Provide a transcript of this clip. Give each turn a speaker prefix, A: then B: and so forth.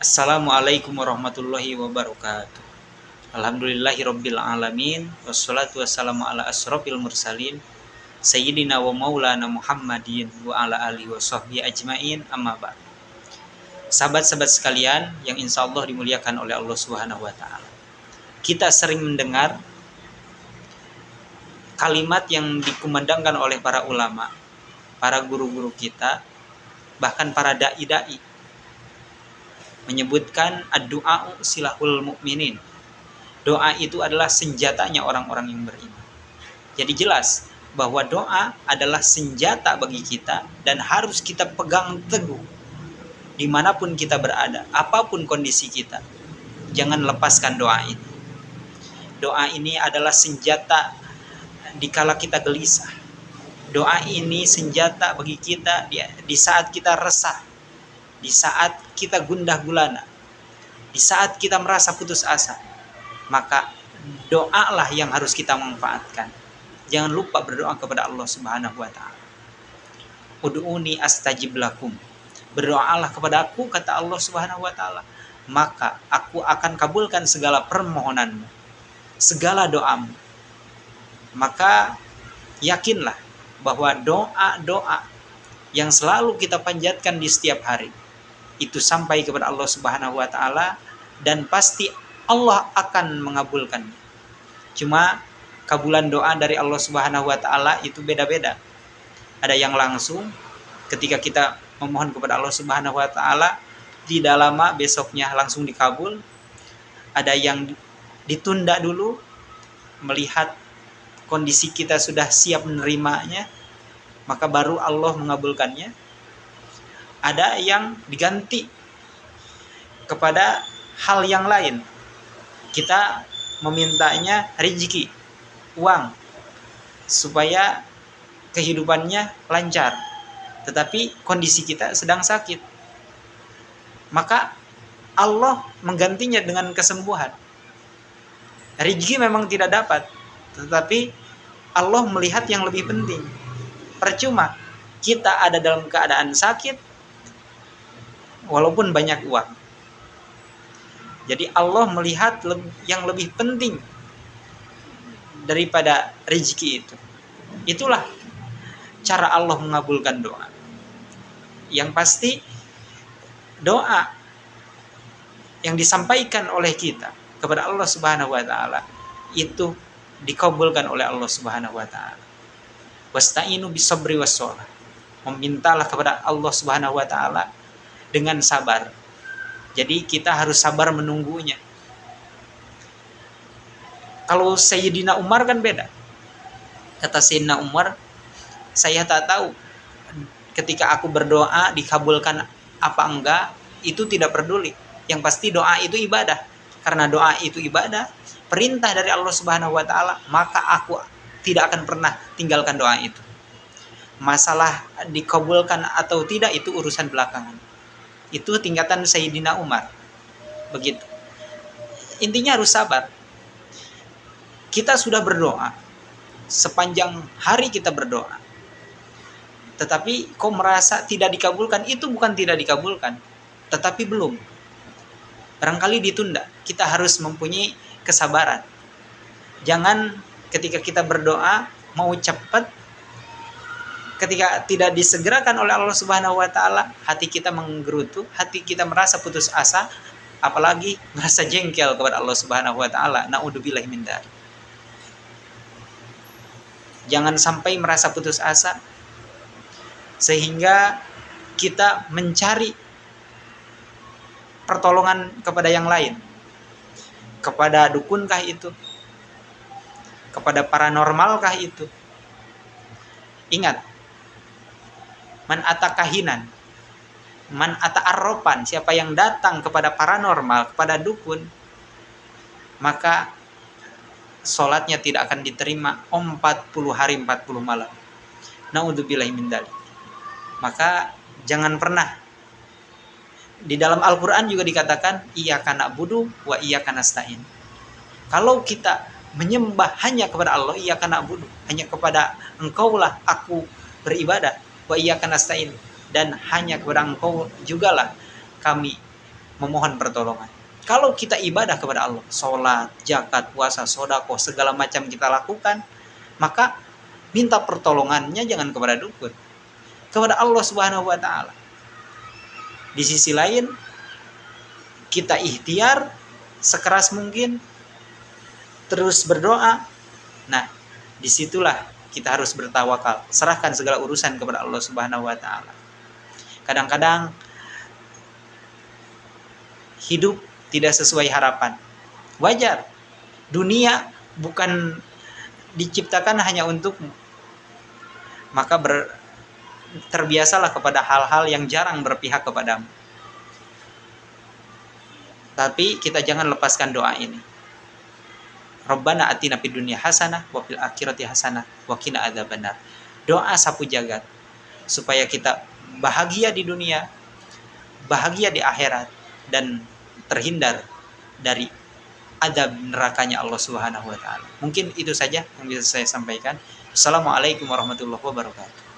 A: Assalamualaikum warahmatullahi wabarakatuh. Alhamdulillahirabbil alamin wassalatu wassalamu ala asrofil mursalin sayyidina wa maulana Muhammadin wa ala alihi washabbihi ajmain, amma ba'd. Sahabat-sahabat sekalian yang insyaallah dimuliakan oleh Allah Subhanahu wa taala. Kita sering mendengar kalimat yang dikumandangkan oleh para ulama, para guru-guru kita, bahkan para dai-dai, menyebutkan ad-du'a silahul mu'minin. Doa itu adalah senjatanya orang-orang yang beriman. Jadi jelas bahwa doa adalah senjata bagi kita dan harus kita pegang teguh dimanapun kita berada, apapun kondisi kita. Jangan lepaskan doa ini. Doa ini adalah senjata dikala kita gelisah. Doa ini senjata bagi kita di saat kita resah, di saat kita gundah gulana, di saat kita merasa putus asa. Maka doalah yang harus kita manfaatkan. Jangan lupa berdoa kepada Allah Subhanahu wa taala. Ud'uni astajib lakum. Berdoalah kepada aku, kata Allah Subhanahu wa taala, maka aku akan kabulkan segala permohonanmu, segala doamu. Maka yakinlah bahwa doa-doa yang selalu kita panjatkan di setiap hari itu sampai kepada Allah Subhanahu wa taala dan pasti Allah akan mengabulkannya. Cuma kabulan doa dari Allah Subhanahu wa taala itu beda-beda. Ada yang langsung ketika kita memohon kepada Allah Subhanahu wa taala, tidak lama besoknya langsung dikabul. Ada yang ditunda dulu melihat kondisi kita sudah siap menerimanya, maka baru Allah mengabulkannya. Ada yang diganti kepada hal yang lain. Kita memintanya rezeki, uang, supaya kehidupannya lancar. Tetapi kondisi kita sedang sakit. Maka Allah menggantinya dengan kesembuhan. Rezeki memang tidak dapat, tetapi Allah melihat yang lebih penting. Percuma kita ada dalam keadaan sakit walaupun banyak uang. Jadi Allah melihat yang lebih penting daripada rezeki itu. Itulah cara Allah mengabulkan doa. Yang pasti doa yang disampaikan oleh kita kepada Allah Subhanahu wa taala itu dikabulkan oleh Allah Subhanahu wa taala. Wasta'inu bisabri wasshalah. Memintalah kepada Allah Subhanahu wa taala dengan sabar. Jadi kita harus sabar menunggunya. Kalau Sayyidina Umar kan beda. Kata Sayyidina Umar, saya tak tahu ketika aku berdoa dikabulkan apa enggak, itu tidak peduli. Yang pasti doa itu ibadah. Karena doa itu ibadah, perintah dari Allah Subhanahu wa taala, maka aku tidak akan pernah tinggalkan doa itu. Masalah dikabulkan atau tidak itu urusan belakangan. Itu tingkatan Sayyidina Umar. Begitu. Intinya harus sabar. Kita sudah berdoa. Sepanjang hari kita berdoa. Tetapi kau merasa tidak dikabulkan, itu bukan tidak dikabulkan, tetapi belum. Barangkali ditunda. Kita harus mempunyai kesabaran. Jangan ketika kita berdoa mau cepat, ketika tidak disegerakan oleh Allah Subhanahu wa taala, hati kita menggerutu, hati kita merasa putus asa, apalagi merasa jengkel kepada Allah Subhanahu wa taala. Naudzubillahi min dzalik. Jangan sampai merasa putus asa sehingga kita mencari pertolongan kepada yang lain. Kepada dukunkah itu? Kepada paranormalkah itu? Ingat, man ata kahinan, man ata arrofan, siapa yang datang kepada paranormal, kepada dukun, maka sholatnya tidak akan diterima 40 hari 40 malam. Naudzubillahi min dzalik. Maka jangan pernah. Di dalam Al-Quran juga dikatakan iyyaka na'budu wa iyyaka nasta'in. Kalau kita menyembah hanya kepada Allah, iyyaka na'budu, hanya kepada Engkaulah aku beribadah, wa iyyaka nasta'in, dan hanya kepada Engkau jugalah kami memohon pertolongan. Kalau kita ibadah kepada Allah, sholat, zakat, puasa, sedekah, segala macam kita lakukan, maka minta pertolongannya jangan kepada dukun, kepada Allah Subhanahu wa taala. Di sisi lain, kita ikhtiar sekeras mungkin, terus berdoa. Nah, disitulah kita harus bertawakal, serahkan segala urusan kepada Allah Subhanahu wa taala. Kadang-kadang hidup tidak sesuai harapan. Wajar. Dunia bukan diciptakan hanya untukmu. Maka terbiasalah kepada hal-hal yang jarang berpihak kepadamu. Tapi kita jangan lepaskan doa ini. Rabbana atina fid dunya hasanah wa fil akhirati hasanah wa qina adzabannar. Doa sapu jagat supaya kita bahagia di dunia, bahagia di akhirat, dan terhindar dari azab nerakanya Allah Subhanahu wa taala. Mungkin itu saja yang bisa saya sampaikan. Assalamualaikum warahmatullahi wabarakatuh.